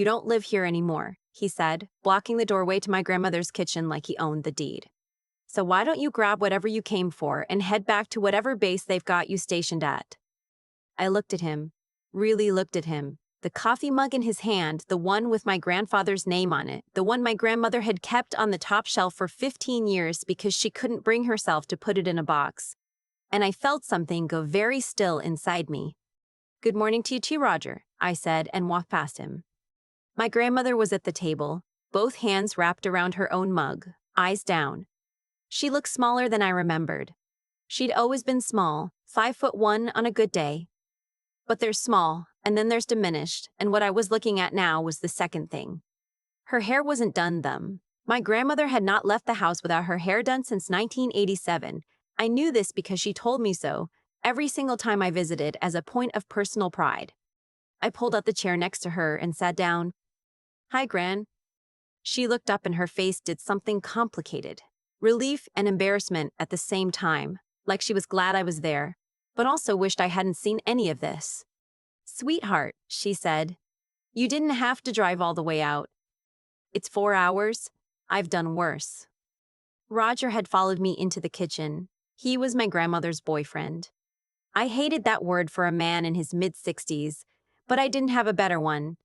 "You don't live here anymore," he said, blocking the doorway to my grandmother's kitchen like he owned the deed. "So why don't you grab whatever you came for and head back to whatever base they've got you stationed at?" I looked at him, really looked at him. The coffee mug in his hand, the one with my grandfather's name on it, the one my grandmother had kept on the top shelf for 15 years because she couldn't bring herself to put it in a box. And I felt something go very still inside me. "Good morning to you too, Roger," I said and walked past him. My grandmother was at the table, both hands wrapped around her own mug, eyes down. She looked smaller than I remembered. She'd always been small, 5'1" on a good day. But there's small, and then there's diminished, and what I was looking at now was the second thing. Her hair wasn't done. My grandmother had not left the house without her hair done since 1987. I knew this because she told me so every single time I visited as a point of personal pride. I pulled out the chair next to her and sat down. "Hi, Gran." She looked up and her face did something complicated. Relief and embarrassment at the same time, like she was glad I was there, but also wished I hadn't seen any of this. "Sweetheart," she said, "you didn't have to drive all the way out. It's 4 hours. I've done worse." Roger had followed me into the kitchen. He was my grandmother's boyfriend. I hated that word for a man in his mid-60s, but I didn't have a better one.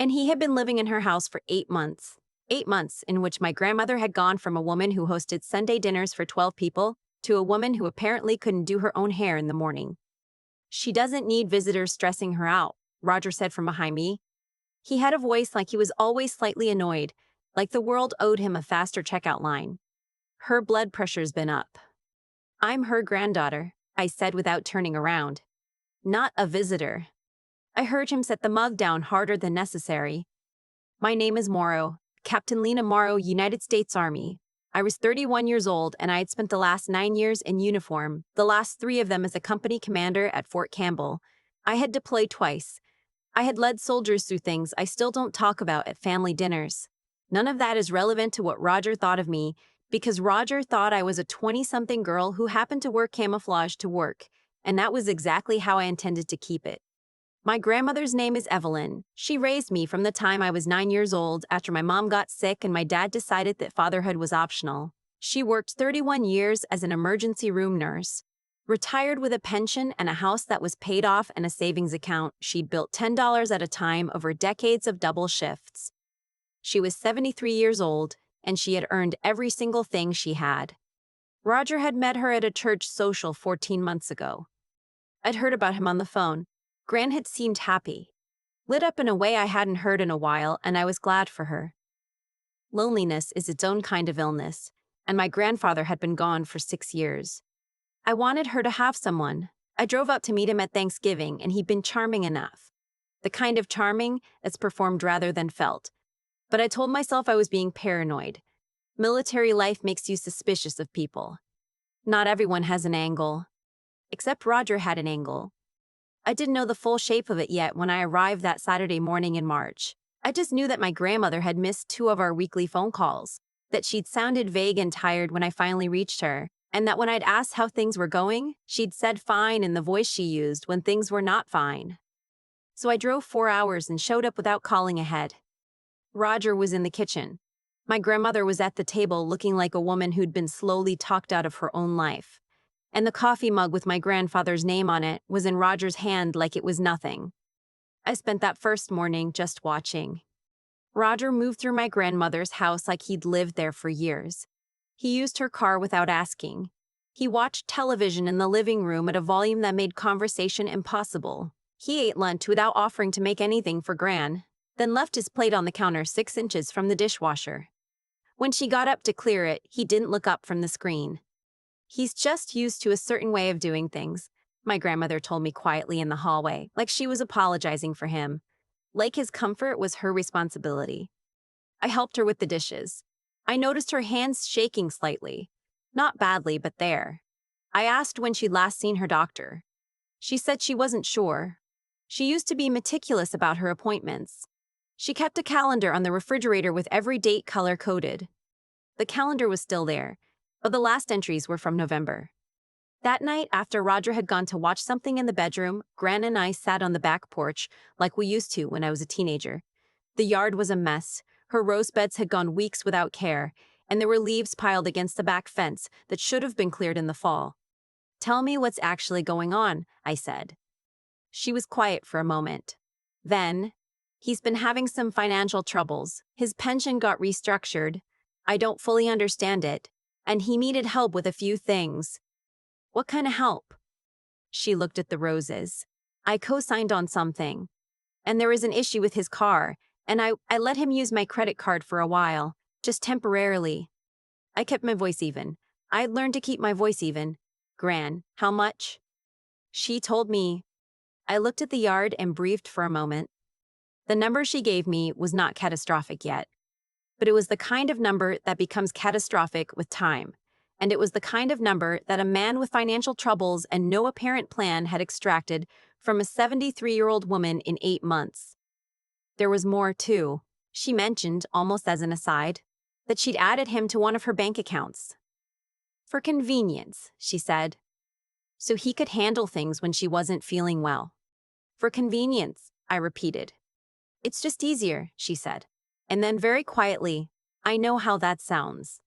And he had been living in her house for 8 months. 8 months in which my grandmother had gone from a woman who hosted Sunday dinners for 12 people to a woman who apparently couldn't do her own hair in the morning. "She doesn't need visitors stressing her out," Roger said from behind me. He had a voice like he was always slightly annoyed, like the world owed him a faster checkout line. "Her blood pressure's been up." "I'm her granddaughter," I said without turning around. "Not a visitor." I heard him set the mug down harder than necessary. "My name is Morrow, Captain Lena Morrow, United States Army. I was 31 years old and I had spent the last 9 years in uniform, the last 3 of them as a company commander at Fort Campbell. I had deployed twice. I had led soldiers through things I still don't talk about at family dinners. None of that is relevant to what Roger thought of me, because Roger thought I was a 20-something girl who happened to wear camouflage to work, and that was exactly how I intended to keep it. My grandmother's name is Evelyn. She raised me from the time I was 9 years old after my mom got sick and my dad decided that fatherhood was optional. She worked 31 years as an emergency room nurse. Retired with a pension and a house that was paid off and a savings account, she'd built $10 at a time over decades of double shifts. She was 73 years old, and she had earned every single thing she had. Roger had met her at a church social 14 months ago. I'd heard about him on the phone. Gran had seemed happy, lit up in a way I hadn't heard in a while, and I was glad for her. Loneliness is its own kind of illness, and my grandfather had been gone for 6 years. I wanted her to have someone. I drove up to meet him at Thanksgiving, and he'd been charming enough. The kind of charming that's performed rather than felt. But I told myself I was being paranoid. Military life makes you suspicious of people. Not everyone has an angle. Except Roger had an angle. I didn't know the full shape of it yet when I arrived that Saturday morning in March. I just knew that my grandmother had missed 2 of our weekly phone calls, that she'd sounded vague and tired when I finally reached her, and that when I'd asked how things were going, she'd said fine in the voice she used when things were not fine. So I drove 4 hours and showed up without calling ahead. Roger was in the kitchen. My grandmother was at the table looking like a woman who'd been slowly talked out of her own life. And the coffee mug with my grandfather's name on it was in Roger's hand like it was nothing. I spent that first morning just watching. Roger moved through my grandmother's house like he'd lived there for years. He used her car without asking. He watched television in the living room at a volume that made conversation impossible. He ate lunch without offering to make anything for Gran, then left his plate on the counter 6 inches from the dishwasher. When she got up to clear it, he didn't look up from the screen. "He's just used to a certain way of doing things," my grandmother told me quietly in the hallway, like she was apologizing for him. Like his comfort was her responsibility. I helped her with the dishes. I noticed her hands shaking slightly. Not badly, but there. I asked when she'd last seen her doctor. She said she wasn't sure. She used to be meticulous about her appointments. She kept a calendar on the refrigerator with every date color-coded. The calendar was still there, but the last entries were from November. That night, after Roger had gone to watch something in the bedroom, Gran and I sat on the back porch like we used to when I was a teenager. The yard was a mess. Her rose beds had gone weeks without care, and there were leaves piled against the back fence that should have been cleared in the fall. "Tell me what's actually going on," I said. She was quiet for a moment. Then, "He's been having some financial troubles. His pension got restructured. I don't fully understand it. And he needed help with a few things." "What kind of help?" She looked at the roses. "I co-signed on something. And there was an issue with his car, and I let him use my credit card for a while, just temporarily." I kept my voice even. I'd learned to keep my voice even. "Gran, how much?" She told me. I looked at the yard and breathed for a moment. The number she gave me was not catastrophic yet, but it was the kind of number that becomes catastrophic with time. And it was the kind of number that a man with financial troubles and no apparent plan had extracted from a 73-year-old woman in 8 months. There was more, too. She mentioned, almost as an aside, that she'd added him to one of her bank accounts. "For convenience," she said. So he could handle things when she wasn't feeling well. "For convenience," I repeated. "It's just easier," she said. And then very quietly, "I know how that sounds."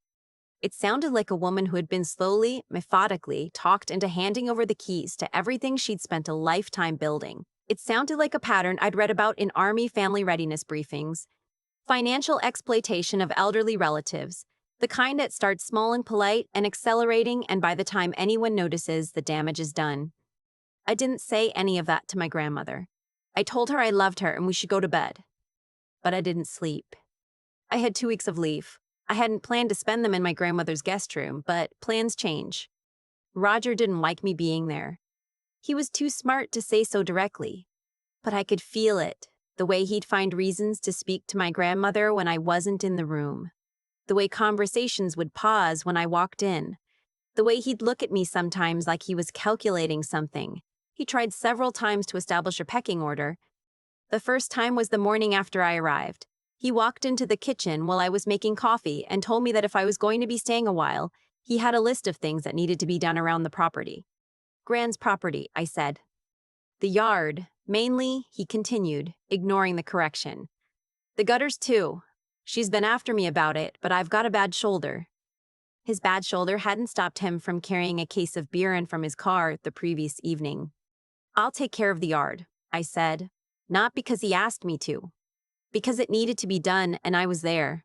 It sounded like a woman who had been slowly, methodically talked into handing over the keys to everything she'd spent a lifetime building. It sounded like a pattern I'd read about in Army family readiness briefings. Financial exploitation of elderly relatives, the kind that starts small and polite and accelerating, and by the time anyone notices, the damage is done. I didn't say any of that to my grandmother. I told her I loved her and we should go to bed. But I didn't sleep. I had 2 weeks of leave. I hadn't planned to spend them in my grandmother's guest room, but plans change. Roger didn't like me being there. He was too smart to say so directly. But I could feel it, the way he'd find reasons to speak to my grandmother when I wasn't in the room. The way conversations would pause when I walked in. The way he'd look at me sometimes like he was calculating something. He tried several times to establish a pecking order. The first time was the morning after I arrived. He walked into the kitchen while I was making coffee and told me that if I was going to be staying a while, he had a list of things that needed to be done around the property. "Gran's property," I said. "The yard, mainly," he continued, ignoring the correction. "The gutters, too. She's been after me about it, but I've got a bad shoulder." His bad shoulder hadn't stopped him from carrying a case of beer in from his car the previous evening. "I'll take care of the yard," I said, not because he asked me to, because it needed to be done and I was there.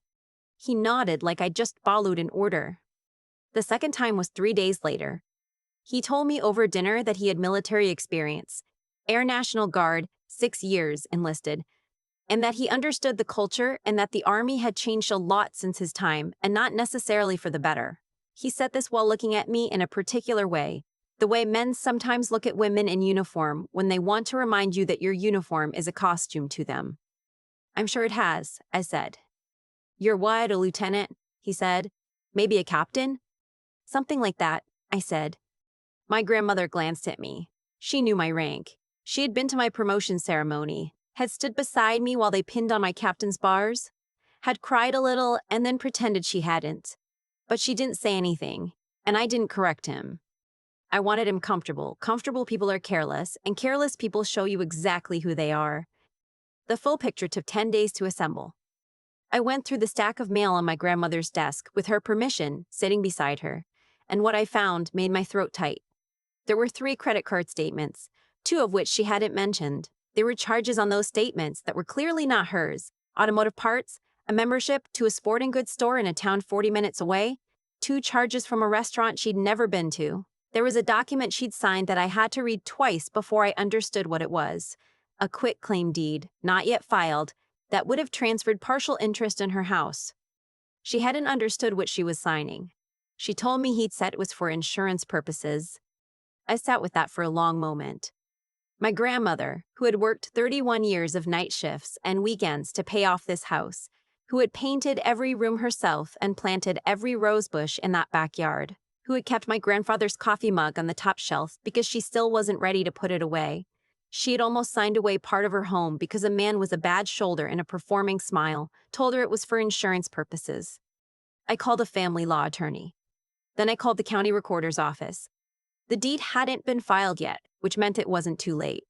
He nodded like I'd just followed an order. The second time was 3 days later. He told me over dinner that he had military experience, Air National Guard, 6 years enlisted, and that he understood the culture and that the Army had changed a lot since his time, and not necessarily for the better. He said this while looking at me in a particular way, the way men sometimes look at women in uniform when they want to remind you that your uniform is a costume to them. "I'm sure it has," I said. "You're what, a lieutenant?" he said. "Maybe a captain?" "Something like that," I said. My grandmother glanced at me. She knew my rank. She had been to my promotion ceremony, had stood beside me while they pinned on my captain's bars, had cried a little and then pretended she hadn't. But she didn't say anything, and I didn't correct him. I wanted him comfortable. Comfortable people are careless, and careless people show you exactly who they are. The full picture took 10 days to assemble. I went through the stack of mail on my grandmother's desk, with her permission, sitting beside her, and what I found made my throat tight. There were 3 credit card statements, 2 of which she hadn't mentioned. There were charges on those statements that were clearly not hers: automotive parts, a membership to a sporting goods store in a town 40 minutes away, 2 charges from a restaurant she'd never been to. There was a document she'd signed that I had to read twice before I understood what it was. A quitclaim deed, not yet filed, that would have transferred partial interest in her house. She hadn't understood what she was signing. She told me he'd said it was for insurance purposes. I sat with that for a long moment. My grandmother, who had worked 31 years of night shifts and weekends to pay off this house, who had painted every room herself and planted every rose bush in that backyard, who had kept my grandfather's coffee mug on the top shelf because she still wasn't ready to put it away. She had almost signed away part of her home because a man with a bad shoulder and a performing smile told her it was for insurance purposes. I called a family law attorney. Then I called the county recorder's office. The deed hadn't been filed yet, which meant it wasn't too late.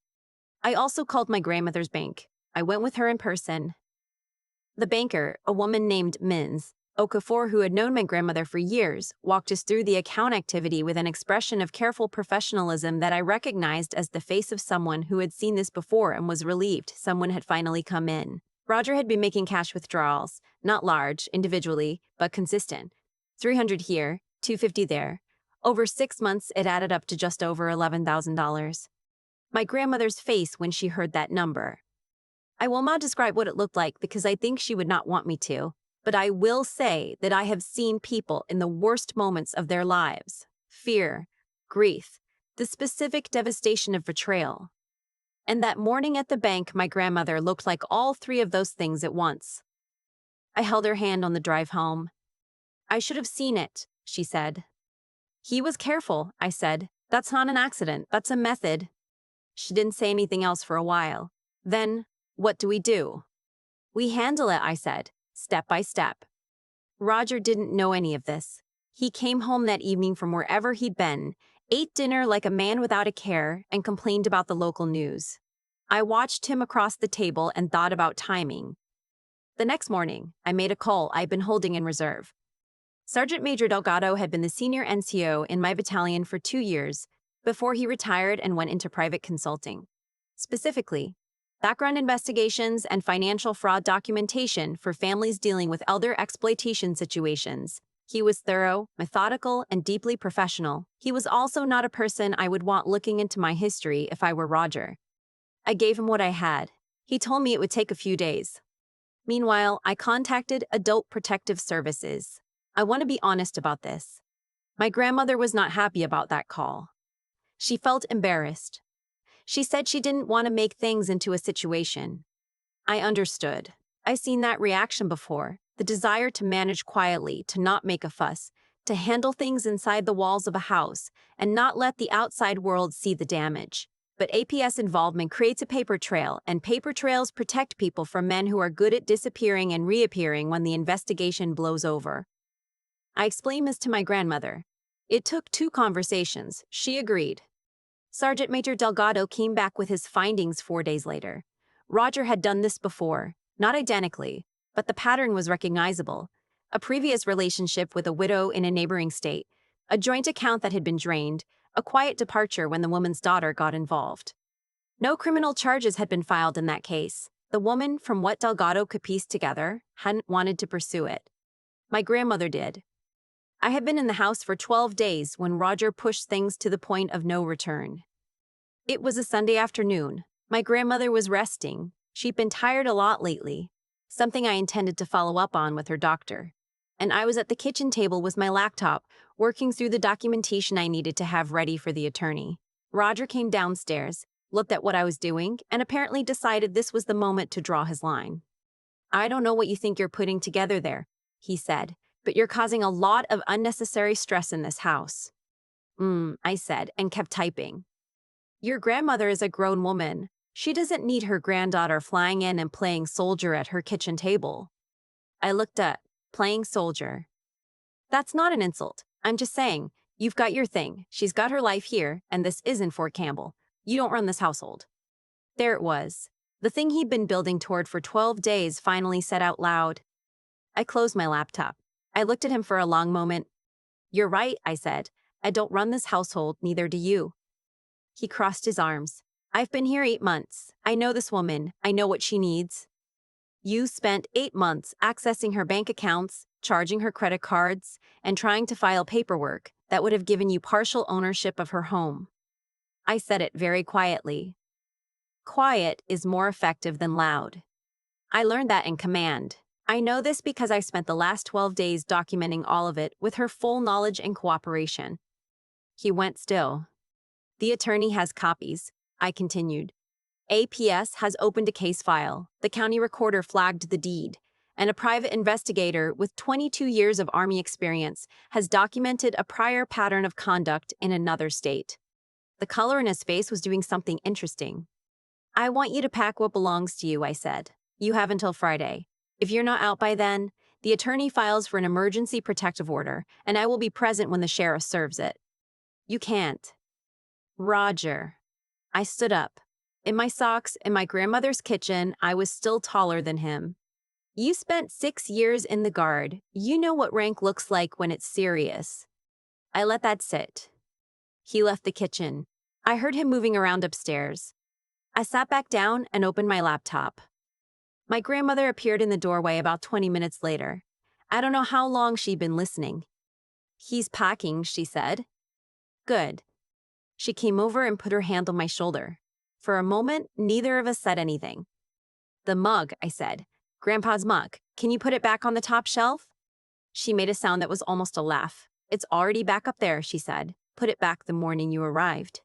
I also called my grandmother's bank. I went with her in person. The banker, a woman named Mins Okafor, who had known my grandmother for years, walked us through the account activity with an expression of careful professionalism that I recognized as the face of someone who had seen this before and was relieved someone had finally come in. Roger had been making cash withdrawals, not large, individually, but consistent. 300 here, 250 there. Over 6 months, it added up to just over $11,000. My grandmother's face when she heard that number. I will not describe what it looked like because I think she would not want me to, but I will say that I have seen people in the worst moments of their lives. Fear, grief, the specific devastation of betrayal. And that morning at the bank, my grandmother looked like all three of those things at once. I held her hand on the drive home. I should have seen it, she said. He was careful, I said. That's not an accident, that's a method. She didn't say anything else for a while. Then, what do? We handle it, I said, step by step. Roger didn't know any of this. He came home that evening from wherever he'd been, ate dinner like a man without a care, and complained about the local news. I watched him across the table and thought about timing. The next morning, I made a call I'd been holding in reserve. Sergeant Major Delgado had been the senior NCO in my battalion for 2 years before he retired and went into private consulting. Specifically, background investigations and financial fraud documentation for families dealing with elder exploitation situations. He was thorough, methodical, and deeply professional. He was also not a person I would want looking into my history if I were Roger. I gave him what I had. He told me it would take a few days. Meanwhile, I contacted Adult Protective Services. I want to be honest about this. My grandmother was not happy about that call. She felt embarrassed. She said she didn't want to make things into a situation. I understood. I've seen that reaction before, the desire to manage quietly, to not make a fuss, to handle things inside the walls of a house, and not let the outside world see the damage. But APS involvement creates a paper trail, and paper trails protect people from men who are good at disappearing and reappearing when the investigation blows over. I explained this to my grandmother. It took 2 conversations. She agreed. Sergeant Major Delgado came back with his findings 4 days later. Roger had done this before, not identically, but the pattern was recognizable. A previous relationship with a widow in a neighboring state, a joint account that had been drained, a quiet departure when the woman's daughter got involved. No criminal charges had been filed in that case. The woman, from what Delgado could piece together, hadn't wanted to pursue it. My grandmother did. I had been in the house for 12 days when Roger pushed things to the point of no return. It was a Sunday afternoon. My grandmother was resting. She'd been tired a lot lately, something I intended to follow up on with her doctor. And I was at the kitchen table with my laptop, working through the documentation I needed to have ready for the attorney. Roger came downstairs, looked at what I was doing, and apparently decided this was the moment to draw his line. I don't know what you think you're putting together there, he said, but you're causing a lot of unnecessary stress in this house. I said, and kept typing. Your grandmother is a grown woman. She doesn't need her granddaughter flying in and playing soldier at her kitchen table. I looked up, playing soldier. That's not an insult. I'm just saying, you've got your thing. She's got her life here, and this isn't Fort Campbell. You don't run this household. There it was. The thing he'd been building toward for 12 days finally said out loud. I closed my laptop. I looked at him for a long moment. You're right, I said. I don't run this household, neither do you. He crossed his arms. I've been here 8 months. I know this woman. I know what she needs. You spent 8 months accessing her bank accounts, charging her credit cards, and trying to file paperwork that would have given you partial ownership of her home. I said it very quietly. Quiet is more effective than loud. I learned that in command. I know this because I spent the last 12 days documenting all of it with her full knowledge and cooperation. He went still. The attorney has copies, I continued. APS has opened a case file, the county recorder flagged the deed, and a private investigator with 22 years of Army experience has documented a prior pattern of conduct in another state. The color in his face was doing something interesting. I want you to pack what belongs to you, I said. You have until Friday. If you're not out by then, the attorney files for an emergency protective order, and I will be present when the sheriff serves it. You can't. Roger. I stood up. In my socks, in my grandmother's kitchen, I was still taller than him. You spent 6 years in the Guard. You know what rank looks like when it's serious. I let that sit. He left the kitchen. I heard him moving around upstairs. I sat back down and opened my laptop. My grandmother appeared in the doorway about 20 minutes later. I don't know how long she'd been listening. He's packing, she said. Good. She came over and put her hand on my shoulder. For a moment, neither of us said anything. The mug, I said. Grandpa's mug. Can you put it back on the top shelf? She made a sound that was almost a laugh. It's already back up there, she said. Put it back the morning you arrived.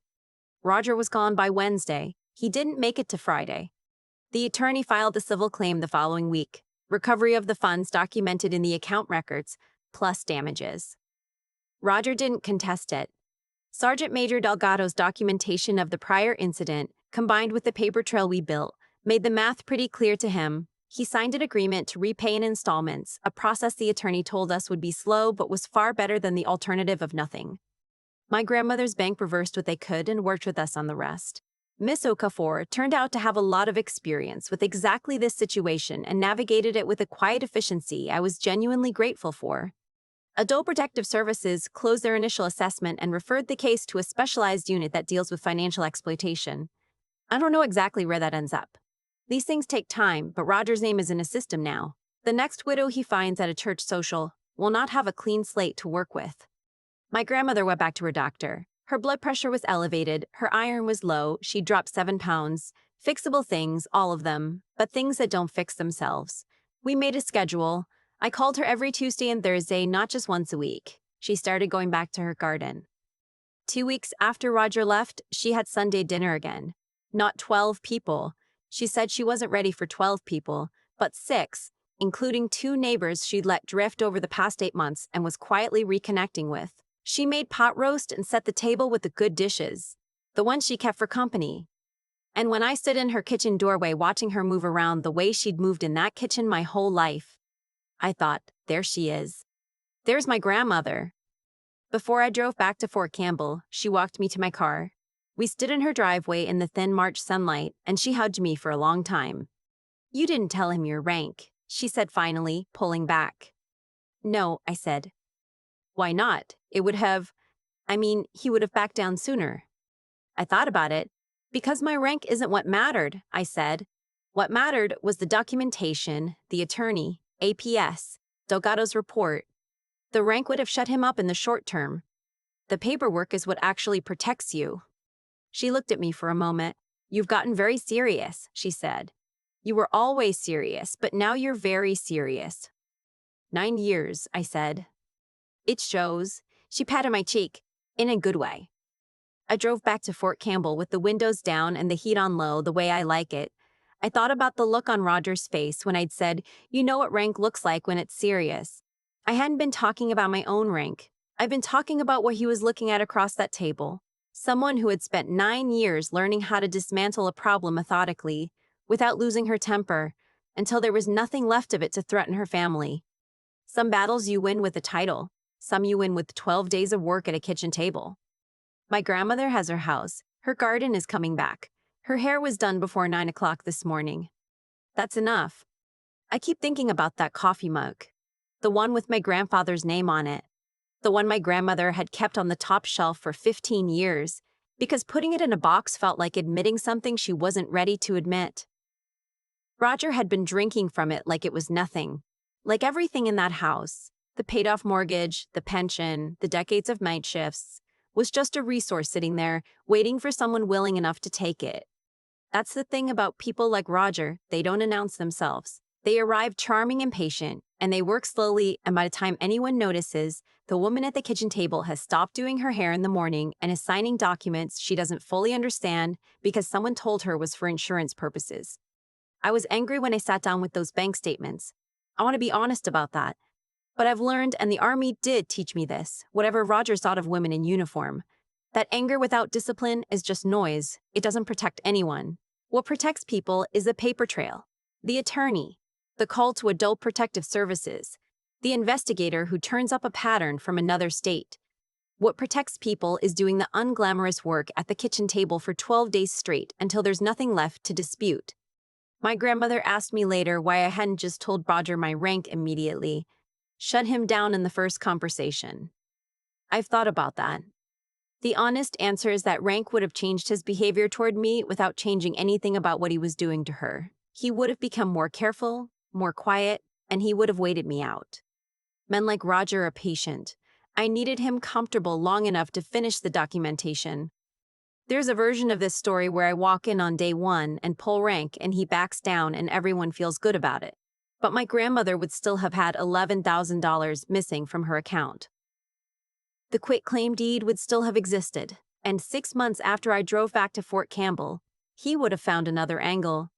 Roger was gone by Wednesday. He didn't make it to Friday. The attorney filed a civil claim the following week. Recovery of the funds documented in the account records, plus damages. Roger didn't contest it. Sergeant Major Delgado's documentation of the prior incident, combined with the paper trail we built, made the math pretty clear to him. He signed an agreement to repay in installments, a process the attorney told us would be slow but was far better than the alternative of nothing. My grandmother's bank reversed what they could and worked with us on the rest. Miss Okafor turned out to have a lot of experience with exactly this situation and navigated it with a quiet efficiency I was genuinely grateful for. Adult Protective Services closed their initial assessment and referred the case to a specialized unit that deals with financial exploitation. I don't know exactly where that ends up. These things take time, but Roger's name is in a system now. The next widow he finds at a church social will not have a clean slate to work with. My grandmother went back to her doctor. Her blood pressure was elevated, her iron was low, she dropped 7 pounds. Fixable things, all of them, but things that don't fix themselves. We made a schedule. I called her every Tuesday and Thursday, not just once a week. She started going back to her garden. 2 weeks after Roger left, she had Sunday dinner again. Not 12 people. She said she wasn't ready for 12 people, but 6, including 2 neighbors she'd let drift over the past 8 months and was quietly reconnecting with. She made pot roast and set the table with the good dishes, the ones she kept for company. And when I stood in her kitchen doorway watching her move around the way she'd moved in that kitchen my whole life, I thought, there she is. There's my grandmother. Before I drove back to Fort Campbell, she walked me to my car. We stood in her driveway in the thin March sunlight, and she hugged me for a long time. You didn't tell him your rank, she said finally, pulling back. No, I said. Why not? He would have backed down sooner. I thought about it. Because my rank isn't what mattered, I said. What mattered was the documentation, the attorney, APS, Delgado's report. The rank would have shut him up in the short term. The paperwork is what actually protects you. She looked at me for a moment. You've gotten very serious, she said. You were always serious, but now you're very serious. 9 years, I said. It shows. She patted my cheek, in a good way. I drove back to Fort Campbell with the windows down and the heat on low the way I like it. I thought about the look on Roger's face when I'd said, you know what rank looks like when it's serious. I hadn't been talking about my own rank. I'd been talking about what he was looking at across that table. Someone who had spent 9 years learning how to dismantle a problem methodically, without losing her temper, until there was nothing left of it to threaten her family. Some battles you win with a title. Some you win with 12 days of work at a kitchen table. My grandmother has her house. Her garden is coming back. Her hair was done before 9 o'clock this morning. That's enough. I keep thinking about that coffee mug. The one with my grandfather's name on it. The one my grandmother had kept on the top shelf for 15 years, because putting it in a box felt like admitting something she wasn't ready to admit. Roger had been drinking from it like it was nothing. Like everything in that house, the paid-off mortgage, the pension, the decades of night shifts, was just a resource sitting there, waiting for someone willing enough to take it. That's the thing about people like Roger, they don't announce themselves. They arrive charming and patient, and they work slowly, and by the time anyone notices, the woman at the kitchen table has stopped doing her hair in the morning and is signing documents she doesn't fully understand because someone told her was for insurance purposes. I was angry when I sat down with those bank statements. I want to be honest about that. But I've learned, and the Army did teach me this, whatever Roger thought of women in uniform, that anger without discipline is just noise. It doesn't protect anyone. What protects people is the paper trail, the attorney, the call to adult protective services, the investigator who turns up a pattern from another state. What protects people is doing the unglamorous work at the kitchen table for 12 days straight until there's nothing left to dispute. My grandmother asked me later why I hadn't just told Roger my rank immediately, shut him down in the first conversation. I've thought about that. The honest answer is that rank would have changed his behavior toward me without changing anything about what he was doing to her. He would have become more careful, more quiet, and he would have waited me out. Men like Roger are patient. I needed him comfortable long enough to finish the documentation. There's a version of this story where I walk in on day one and pull rank and he backs down and everyone feels good about it. But my grandmother would still have had $11,000 missing from her account. The quitclaim deed would still have existed, and 6 months after I drove back to Fort Campbell, he would have found another angle.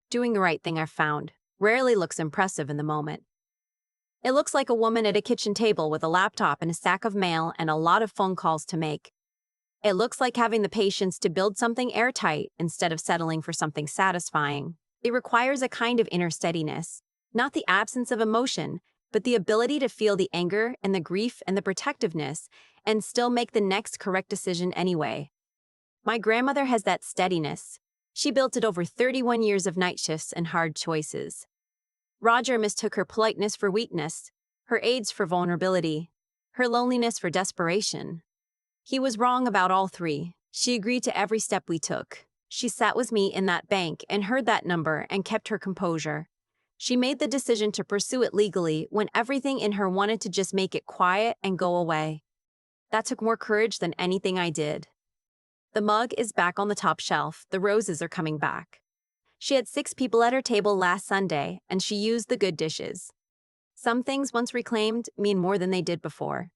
Doing the right thing, I've found, rarely looks impressive in the moment. It looks like a woman at a kitchen table with a laptop and a stack of mail and a lot of phone calls to make. It looks like having the patience to build something airtight instead of settling for something satisfying. It requires a kind of inner steadiness, not the absence of emotion, but the ability to feel the anger and the grief and the protectiveness and still make the next correct decision anyway. My grandmother has that steadiness. She built it over 31 years of night shifts and hard choices. Roger mistook her politeness for weakness, her aids for vulnerability, her loneliness for desperation. He was wrong about all three. She agreed to every step we took. She sat with me in that bank and heard that number and kept her composure. She made the decision to pursue it legally when everything in her wanted to just make it quiet and go away. That took more courage than anything I did. The mug is back on the top shelf. The roses are coming back. She had 6 people at her table last Sunday, and she used the good dishes. Some things once reclaimed mean more than they did before.